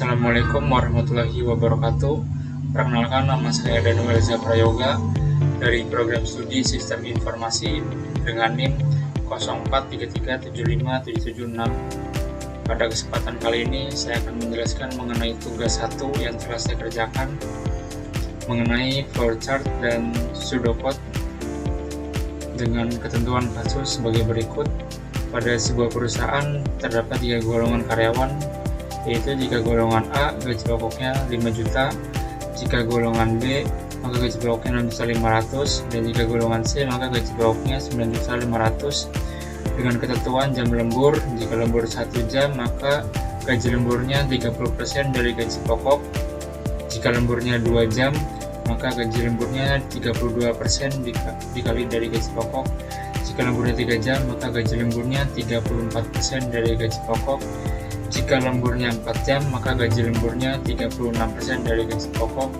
Assalamualaikum warahmatullahi wabarakatuh. Perkenalkan, nama saya Danuel Reza Prayoga dari program studi Sistem Informasi dengan NIM 0433757776. Pada kesempatan kali ini saya akan menjelaskan mengenai tugas 1 yang telah saya kerjakan mengenai flowchart dan pseudocode dengan ketentuan kasus sebagai berikut. Pada sebuah perusahaan terdapat 3 golongan karyawan, yaitu jika golongan A gaji pokoknya 5 juta, jika golongan B maka gaji pokoknya 6.500.000, dan jika golongan C maka gaji pokoknya 9.500.000 dengan ketentuan jam lembur. Jika lembur 1 jam maka gaji lemburnya 30% dari gaji pokok, jika lemburnya 2 jam maka gaji lemburnya 32% dikali dari gaji pokok, jika lemburnya 3 jam maka gaji lemburnya 34% dari gaji pokok, jika lemburnya 4 jam maka gaji lemburnya 36% dari gaji pokok,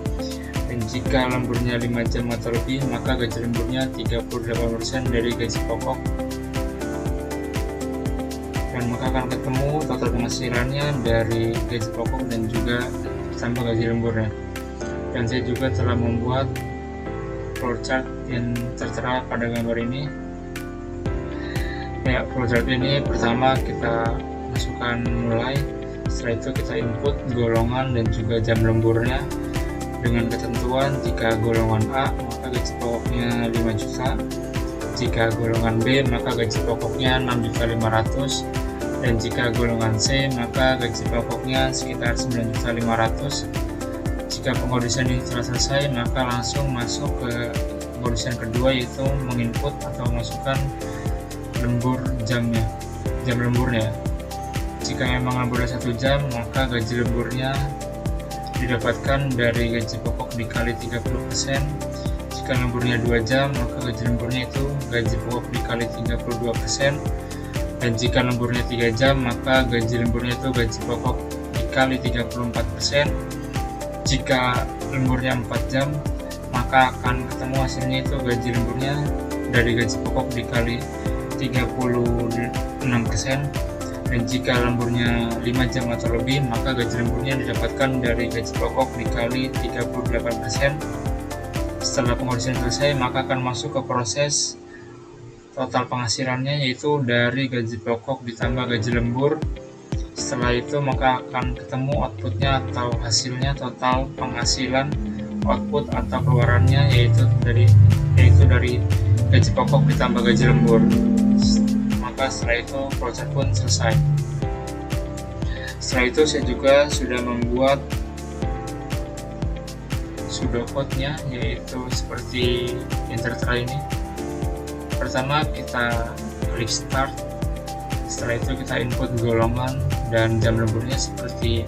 dan jika lemburnya 5 jam atau lebih maka gaji lemburnya 38% dari gaji pokok. Dan maka akan ketemu total penghasilannya dari gaji pokok dan juga tambah gaji lemburnya. Dan saya juga telah membuat flowchart yang tertera pada gambar ini. Ya, flowchart ini pertama kita masukkan mulai, setelah itu kita input golongan dan juga jam lemburnya dengan ketentuan jika golongan A maka gaji pokoknya 5 juta, jika golongan B maka gaji pokoknya 6.500.000, dan jika golongan C maka gaji pokoknya sekitar 9.500.000. Jika pengkondisian ini telah selesai maka langsung masuk ke pengkondisian kedua, yaitu menginput atau memasukkan jam lemburnya. Jika memang lemburnya 1 jam maka gaji lemburnya didapatkan dari gaji pokok dikali 30%. Jika lemburnya 2 jam maka gaji lemburnya itu gaji pokok dikali 32%, dan jika lemburnya 3 jam maka gaji lemburnya itu gaji pokok dikali 34%. Jika lemburnya 4 jam maka akan ketemu hasilnya itu gaji lemburnya dari gaji pokok dikali 36%, dan jika lemburnya 5 jam atau lebih maka gaji lemburnya didapatkan dari gaji pokok dikali 38%. Setelah pengkondisian selesai maka akan masuk ke proses total penghasilannya, yaitu dari gaji pokok ditambah gaji lembur. Setelah itu maka akan ketemu outputnya atau hasilnya total penghasilan, output atau keluarannya yaitu dari gaji pokok ditambah gaji lembur. Maka setelah itu proses pun selesai. Setelah itu saya juga sudah membuat pseudocode-nya, yaitu seperti yang tertera ini. Pertama kita klik start, setelah itu kita input golongan dan jam lemburnya seperti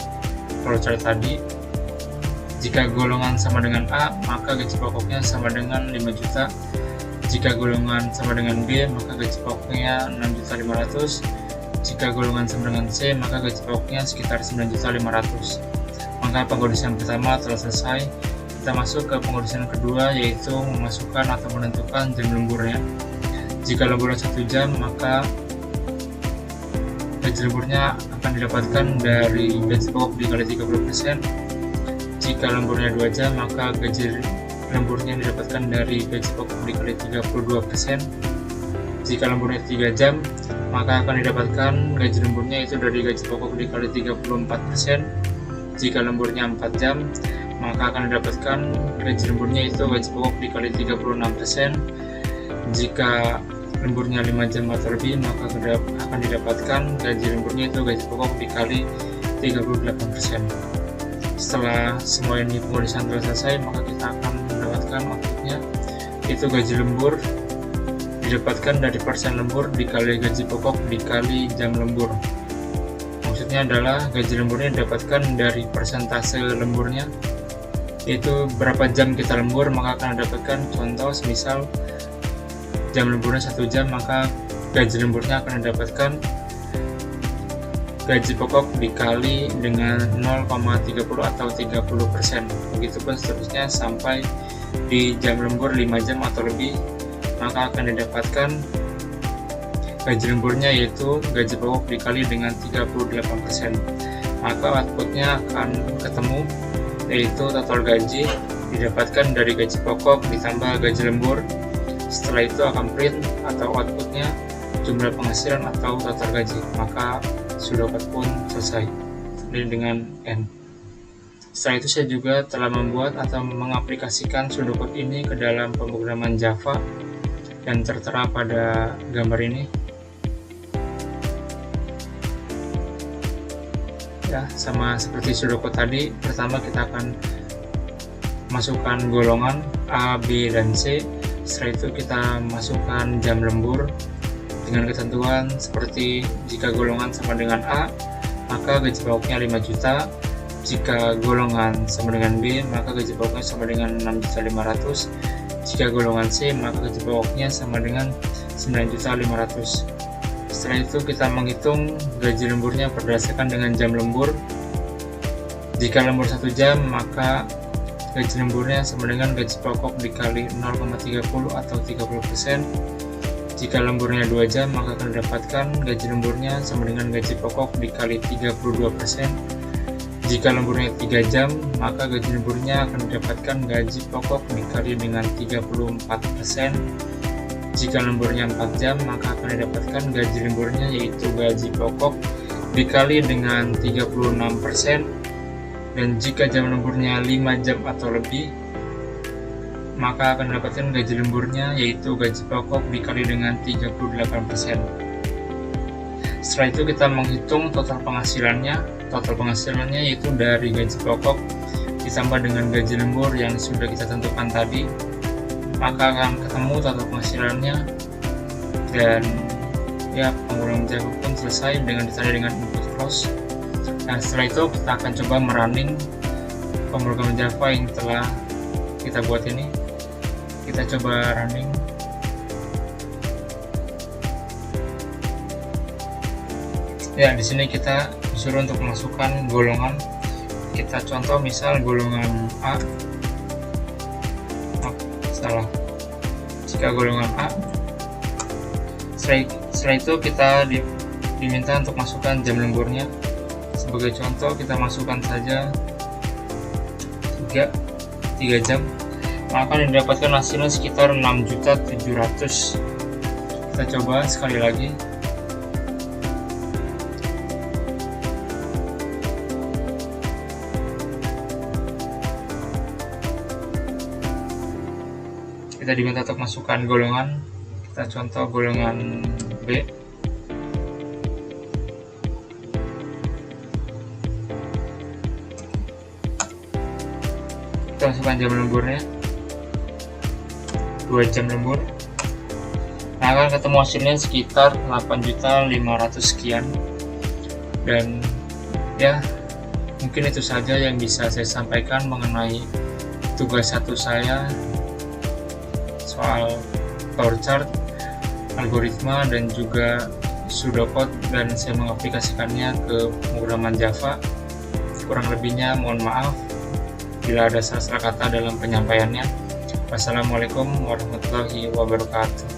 flowchart tadi. Jika golongan sama dengan A maka gaji pokoknya sama dengan 5 juta, jika golongan sama dengan B maka gaji pokoknya 6.500.000, jika golongan sama dengan C maka gaji pokoknya sekitar 9.500.000. Maka pengkondisian pertama telah selesai. Kita masuk ke pengkondisian kedua, yaitu memasukkan atau menentukan jam lemburnya. Jika lemburnya 1 jam maka gaji lemburnya akan didapatkan dari gaji pokok dikali 30%. Jika lemburnya 2 jam maka gaji lemburnya didapatkan dari gaji pokok dikali 32%. Jika lemburnya 3 jam maka akan didapatkan gaji lemburnya itu dari gaji pokok dikali 34%. Jika lemburnya 4 jam maka akan didapatkan gaji lemburnya itu gaji pokok dikali 36%. Jika lemburnya 5 jam atau lebih maka akan didapatkan gaji lemburnya itu gaji pokok dikali 38%. Setelah semua ini pengkondisian telah selesai maka kita akan mendapatkan outputnya, itu gaji lembur didapatkan dari persen lembur dikali gaji pokok dikali jam lembur. Maksudnya adalah gaji lemburnya didapatkan dari persentase lemburnya, yaitu berapa jam kita lembur maka akan didapatkan. Contoh semisal jam lemburnya 1 jam maka gaji lemburnya akan didapatkan gaji pokok dikali dengan 0,30 atau 30%. Begitupun seterusnya sampai di jam lembur 5 jam atau lebih maka akan didapatkan gaji lemburnya yaitu gaji pokok dikali dengan 38%. maka outputnya akan ketemu, yaitu total gaji didapatkan dari gaji pokok ditambah gaji lembur. Setelah itu akan print atau outputnya jumlah penghasilan atau total gaji, maka pseudocode pun selesai. Ini dengan N. Setelah itu saya juga telah membuat atau mengaplikasikan pseudocode ini ke dalam pemrograman Java yang tertera pada gambar ini. Ya, sama seperti pseudocode tadi, pertama kita akan masukkan golongan A, B, dan C. Setelah itu kita masukkan jam lembur dengan ketentuan seperti jika golongan sama dengan A, maka gaji pokoknya 5 juta. Jika golongan sama dengan B, maka gaji pokoknya sama dengan 6.500.000. Jika golongan C, maka gaji pokoknya sama dengan 9.500.000. Setelah itu kita menghitung gaji lemburnya berdasarkan dengan jam lembur. Jika lembur 1 jam, maka gaji lemburnya sama dengan gaji pokok dikali 0,30 atau 30%. Jika lemburnya 2 jam, maka akan didapatkan gaji lemburnya sama dengan gaji pokok dikali 32%. Jika lemburnya 3 jam, maka gaji lemburnya akan didapatkan gaji pokok dikali dengan 34%. Jika lemburnya 4 jam, maka akan didapatkan gaji lemburnya yaitu gaji pokok dikali dengan 36%. Dan jika jam lemburnya 5 jam atau lebih, maka akan didapatkan gaji lemburnya yaitu gaji pokok dikali dengan 38%. Setelah itu kita menghitung total penghasilannya. Total penghasilannya yaitu dari gaji pokok ditambah dengan gaji lembur yang sudah kita tentukan tadi, maka akan ketemu total penghasilannya. Dan ya, pemrograman Java pun selesai dengan ditandai dengan input close. Nah, setelah itu kita akan coba merunning pemrograman Java yang telah kita buat ini. Kita coba running. Ya, di sini kita disuruh untuk memasukkan golongan. Kita contoh misal golongan A. Oh, salah. Jika golongan A, setelah itu kita diminta untuk masukkan jam lemburnya. Sebagai contoh, kita masukkan saja 3 jam, maka didapatkan hasilnya sekitar 6.700.000. Kita coba sekali lagi. Kita diminta untuk masukkan golongan. Kita contoh golongan B. Kita masukkan jam lemburnya 2 jam lembur. Nah, akan ketemu hasilnya sekitar 8.500.000 sekian. Dan ya, mungkin itu saja yang bisa saya sampaikan mengenai tugas 1 saya soal power chart, algoritma, dan juga pseudocode, dan saya mengaplikasikannya ke pemrograman Java. Kurang lebihnya mohon maaf bila ada salah kata dalam penyampaiannya. Wassalamualaikum warahmatullahi wabarakatuh.